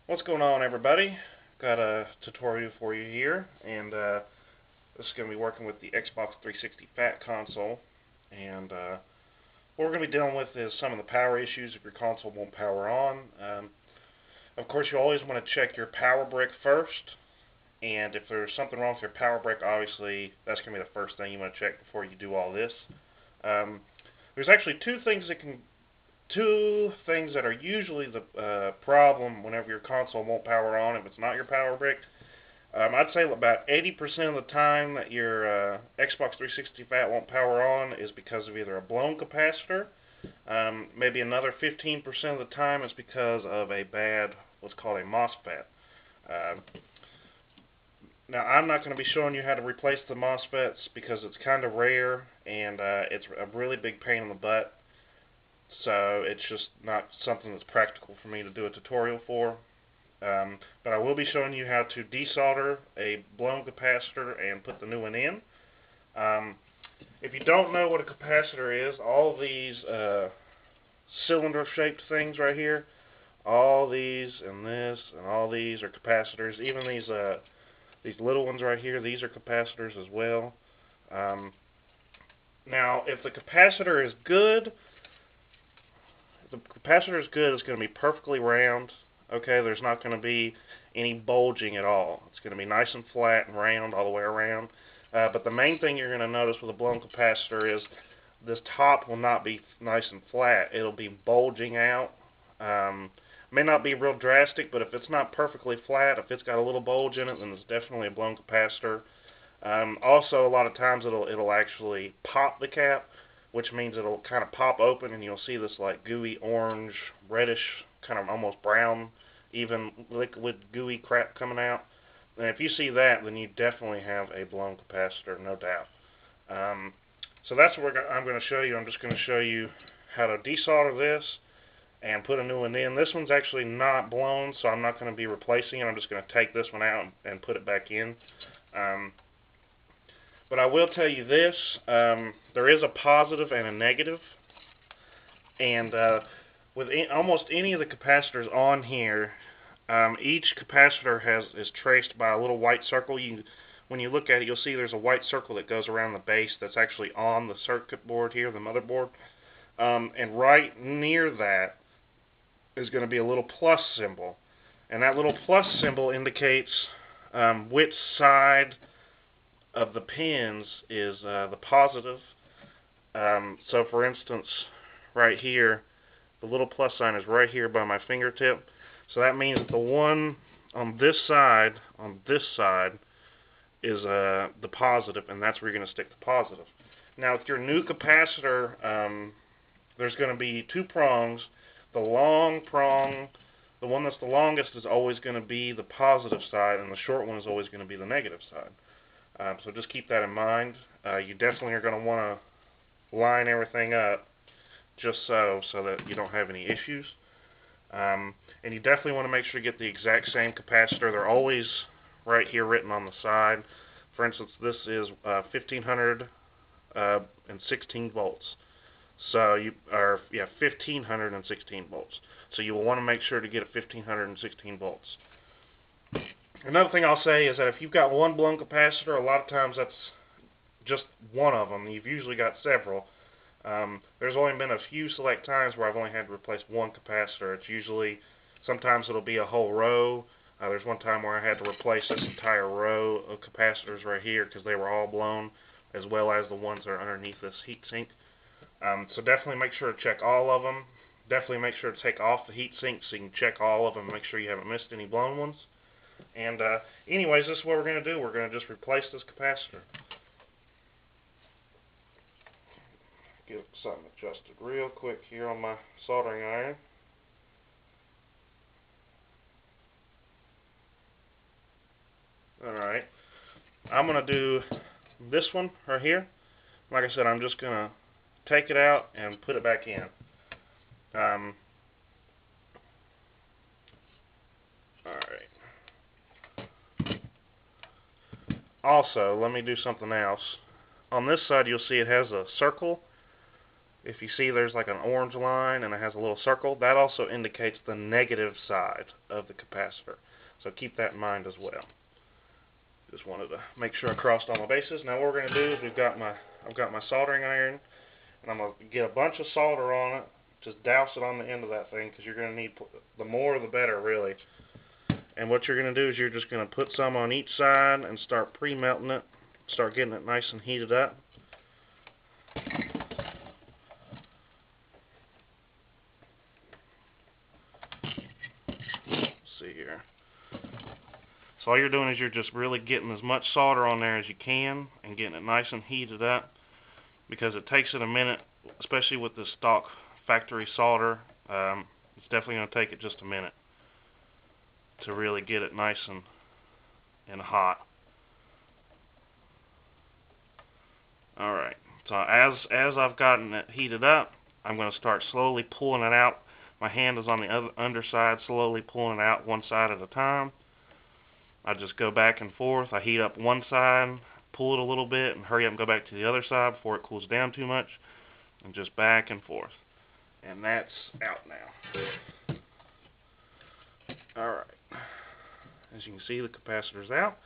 What's going on, everybody? Got a tutorial for you here, and this is going to be working with the Xbox 360 Fat console. And what we're going to be dealing with is some of the power issues if your console won't power on. Of course, you always want to check your power brick first, and if there's something wrong with your power brick, obviously that's going to be the first thing you want to check before you do all this. Um, there's actually two things that are usually the problem whenever your console won't power on if it's not your power brick. I'd say about 80% of the time that your Xbox 360 Fat won't power on is because of either a blown capacitor. Maybe another 15% of the time is because of a bad, what's called a MOSFET. Uh, Now, I'm not going to be showing you how to replace the MOSFETs because it's kind of rare and it's a really big pain in the butt. So it's just not something that's practical for me to do a tutorial for. But I will be showing you how to desolder a blown capacitor and put the new one in. If you don't know what a capacitor is, all these cylinder-shaped things right here, all these and this and all these are capacitors. Even these little ones right here, these are capacitors as well. Now, if the capacitor is good, it's going to be perfectly round. Okay, there's not going to be any bulging at all. It's going to be nice and flat and round all the way around. But the main thing you're going to notice with a blown capacitor is this top will not be nice and flat. It'll be bulging out. May not be real drastic, but if it's not perfectly flat, if it's got a little bulge in it, then it's definitely a blown capacitor. Also, a lot of times it'll actually pop the cap, which means it'll kind of pop open and you'll see this like gooey orange, reddish, kind of almost brown, even liquid gooey crap coming out. And if you see that, then you definitely have a blown capacitor, no doubt. So that's what I'm going to show you. I'm just going to show you how to desolder this and put a new one in. This one's actually not blown, so I'm not going to be replacing it. I'm just going to take this one out and put it back in. But I will tell you this, there is a positive and a negative, and with almost any of the capacitors on here, each capacitor is traced by a little white circle. When you look at it, you'll see there's a white circle that goes around the base that's actually on the circuit board here, the motherboard, and right near that is going to be a little plus symbol, and that little plus symbol indicates which side of the pins is the positive. So for instance, right here, the little plus sign is right here by my fingertip. So that means that the one on this side is the positive, and that's where you're going to stick the positive. Now with your new capacitor, there's going to be two prongs. The long prong, the one that's the longest, is always going to be the positive side, and the short one is always going to be the negative side. So just keep that in mind. You definitely are going to want to line everything up just so that you don't have any issues. And you definitely want to make sure you get the exact same capacitor. They're always right here written on the side. For instance, this is 1516 volts. So 1516 volts. So you will want to make sure to get a 1516 volts. Another thing I'll say is that if you've got one blown capacitor, a lot of times that's just one of them. You've usually got several. There's only been a few select times where I've only had to replace one capacitor. It's usually, sometimes it'll be a whole row. There's one time where I had to replace this entire row of capacitors right here because they were all blown, as well as the ones that are underneath this heatsink. So definitely make sure to check all of them. Definitely make sure to take off the heatsink so you can check all of them and make sure you haven't missed any blown ones. And anyways, this is what we're going to do. We're going to just replace this capacitor. Get something adjusted real quick here on my soldering iron. Alright. I'm going to do this one right here. Like I said, I'm just going to take it out and put it back in. Alright. Also, let me do something else. On this side, you'll see it has a circle. if you see there's like an orange line and it has a little circle, that also indicates the negative side of the capacitor. So keep that in mind as well. Just wanted to make sure I crossed all my bases. Now what we're going to do is I've got my soldering iron, and I'm going to get a bunch of solder on it. Just douse it on the end of that thing, because you're going to need, the more the better, really. And what you're going to do is you're just going to put some on each side and start pre-melting it. Start getting it nice and heated up. Let's see here. So all you're doing is you're just really getting as much solder on there as you can and getting it nice and heated up, because it takes it a minute, especially with this stock factory solder. It's definitely going to take it just a minute to really get it nice and hot. Alright, so as I've gotten it heated up, I'm going to start slowly pulling it out. My hand is on the underside, slowly pulling it out one side at a time. I just go back and forth. I heat up one side, pull it a little bit, and hurry up and go back to the other side before it cools down too much, and just back and forth. And that's out now. Alright, as you can see, the capacitor's out,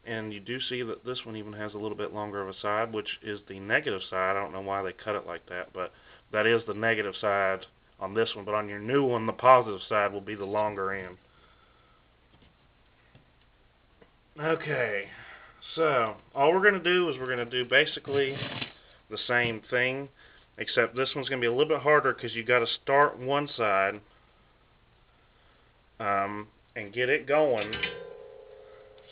and you do see that this one even has a little bit longer of a side, which is the negative side. I don't know why they cut it like that, but that is the negative side on this one. But on your new one, the positive side will be the longer end. Okay, so all we're going to do is we're going to do basically the same thing, except this one's going to be a little bit harder because you got to start one side and get it going.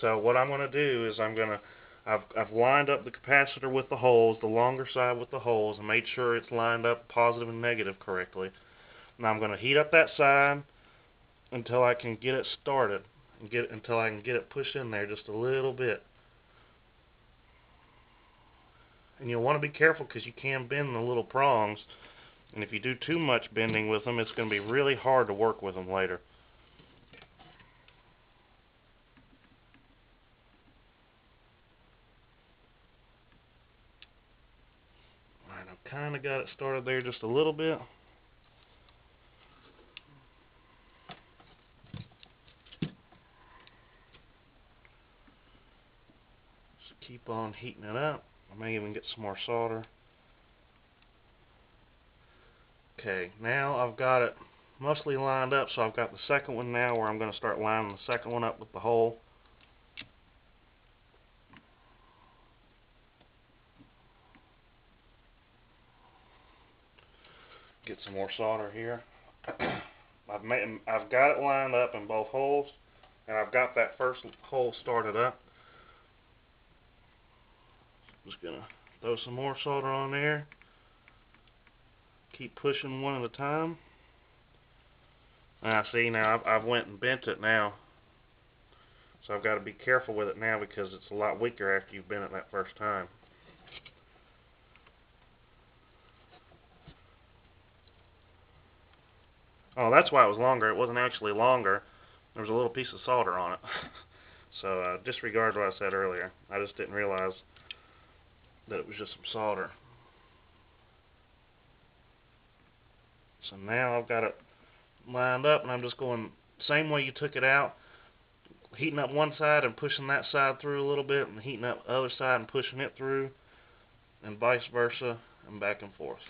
So what I'm going to do is I've lined up the capacitor with the holes, the longer side with the holes, and made sure it's lined up positive and negative correctly. Now I'm going to heat up that side until I can get it started. Until I can get it pushed in there just a little bit. And you'll want to be careful because you can bend the little prongs, and if you do too much bending with them, it's going to be really hard to work with them later. Alright, I've kind of got it started there just a little bit. Keep on heating it up. I may even get some more solder. Okay, now I've got it mostly lined up, so I've got the second one now where I'm going to start lining the second one up with the hole. Get some more solder here. I've got it lined up in both holes, and I've got that first hole started up. Just gonna throw some more solder on there. Keep pushing one at a time. See, now I've went and bent it now, so I've got to be careful with it now because it's a lot weaker after you've bent it that first time. Oh, that's why it was longer. It wasn't actually longer. There was a little piece of solder on it. So disregard what I said earlier. I just didn't realize that it was just some solder. So now I've got it lined up, and I'm just going same way you took it out, heating up one side and pushing that side through a little bit, and heating up the other side and pushing it through, and vice versa, and back and forth.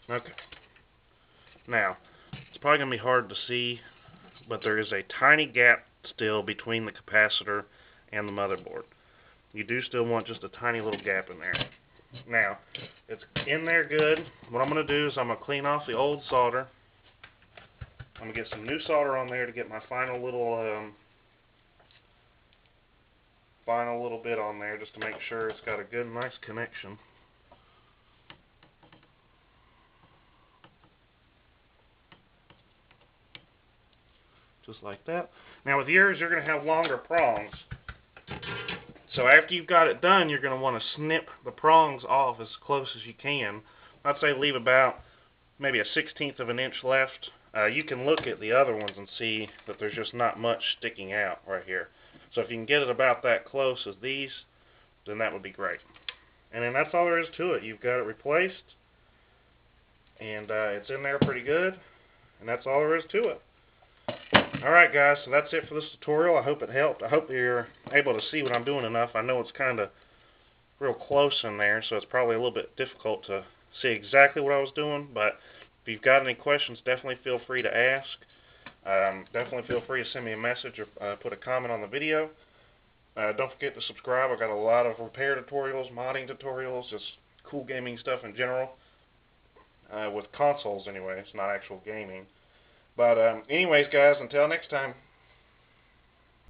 Okay. Now, it's probably going to be hard to see, but there is a tiny gap still between the capacitor and the motherboard. You do still want just a tiny little gap in there. Now, it's in there good. What I'm going to do is I'm going to clean off the old solder. I'm going to get some new solder on there to get my final little bit on there, just to make sure it's got a good, nice connection. Just like that. Now with yours, you're going to have longer prongs. So after you've got it done, you're going to want to snip the prongs off as close as you can. I'd say leave about maybe a 1/16 of an inch left. You can look at the other ones and see that there's just not much sticking out right here. So if you can get it about that close as these, then that would be great. And then that's all there is to it. You've got it replaced, and it's in there pretty good, and that's all there is to it. Alright guys, so that's it for this tutorial. I hope it helped. I hope you're able to see what I'm doing enough. I know it's kind of real close in there, so it's probably a little bit difficult to see exactly what I was doing, but if you've got any questions, definitely feel free to ask. Definitely feel free to send me a message or put a comment on the video. Don't forget to subscribe. I've got a lot of repair tutorials, modding tutorials, just cool gaming stuff in general. With consoles anyway, it's not actual gaming. But anyways guys, until next time.